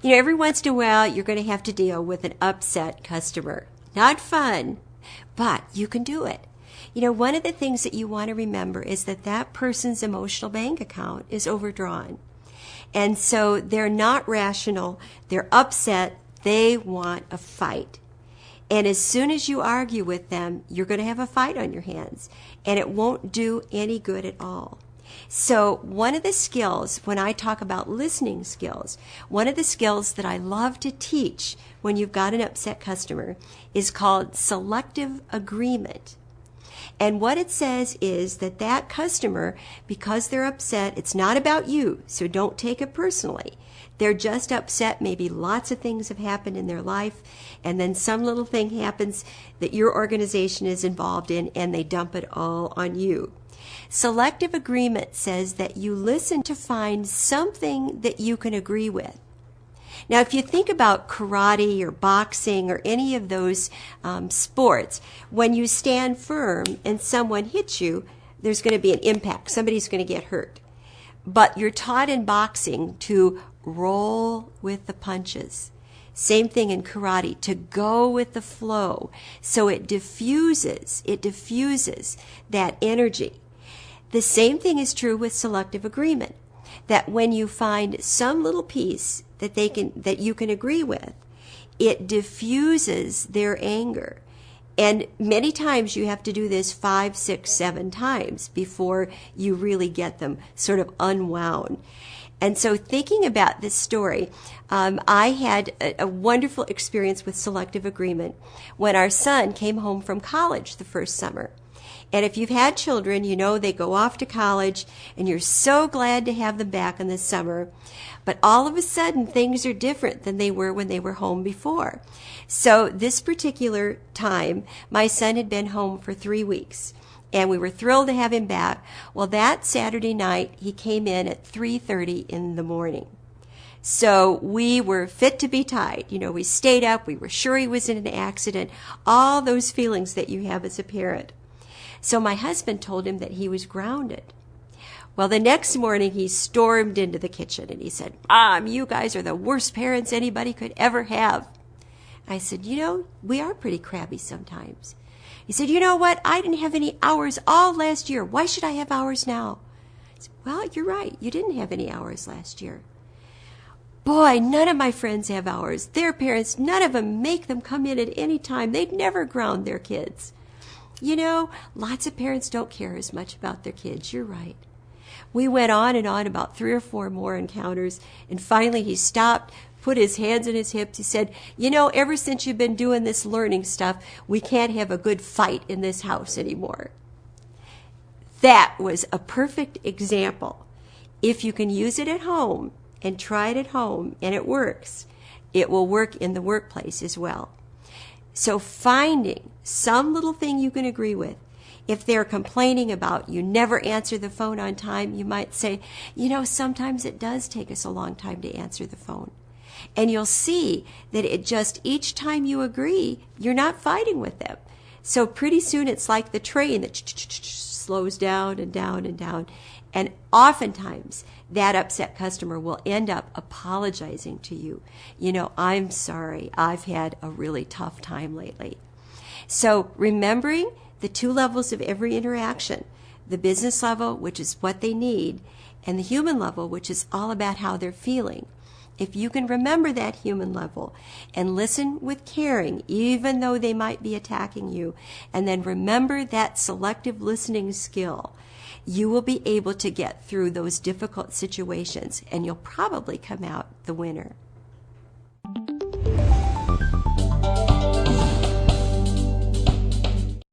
Every once in a while, you're going to have to deal with an upset customer. Not fun, but you can do it. One of the things that you want to remember is that that person's emotional bank account is overdrawn. And so they're not rational. They're upset. They want a fight. And as soon as you argue with them, you're going to have a fight on your hands. And it won't do any good at all. So one of the skills, when I talk about listening skills, one of the skills that I love to teach when you've got an upset customer is called selective agreement. And what it says is that that customer, because they're upset, it's not about you, so don't take it personally. They're just upset. Maybe lots of things have happened in their life, and then some little thing happens that your organization is involved in, and they dump it all on you. Selective agreement says that you listen to find something that you can agree with. Now, if you think about karate or boxing or any of those sports, when you stand firm and someone hits you, there's going to be an impact. Somebody's going to get hurt. But you're taught in boxing to roll with the punches. Same thing in karate, to go with the flow. So it diffuses that energy. The same thing is true with selective agreement, that when you find some little piece that you can agree with, it diffuses their anger. And many times you have to do this 5, 6, 7 times before you really get them sort of unwound. And so thinking about this story, I had a wonderful experience with selective agreement when our son came home from college the first summer. And if you've had children, they go off to college and you're so glad to have them back in the summer. But all of a sudden, things are different than they were when they were home before. So this particular time, my son had been home for 3 weeks. And we were thrilled to have him back. Well, that Saturday night, he came in at 3:30 in the morning. So we were fit to be tied. We stayed up. We were sure he was in an accident. All those feelings that you have as a parent. So my husband told him that he was grounded. Well, the next morning he stormed into the kitchen and he said, "Mom, you guys are the worst parents anybody could ever have." I said, we are pretty crabby sometimes. He said, "You know what? I didn't have any hours all last year. Why should I have hours now?" I said, "Well, you're right. You didn't have any hours last year." "Boy, none of my friends have hours. Their parents, none of them make them come in at any time. They'd never ground their kids." Lots of parents don't care as much about their kids. You're right. We went on and on about 3 or 4 more encounters, and finally he stopped, put his hands on his hips. He said, "Ever since you've been doing this learning stuff, we can't have a good fight in this house anymore." That was a perfect example. If you can use it at home and try it at home and it works, it will work in the workplace as well. So finding some little thing you can agree with. If they're complaining about you never answer the phone on time, you might say, sometimes it does take us a long time to answer the phone. And you'll see that it just, each time you agree, you're not fighting with them. So pretty soon it's like the train that slows down and down and down. And oftentimes that upset customer will end up apologizing to you. "I'm sorry. I've had a really tough time lately." So remembering the 2 levels of every interaction, the business level, which is what they need, and the human level, which is all about how they're feeling. If you can remember that human level and listen with caring, even though they might be attacking you, and then remember that selective listening skill, you will be able to get through those difficult situations, and you'll probably come out the winner.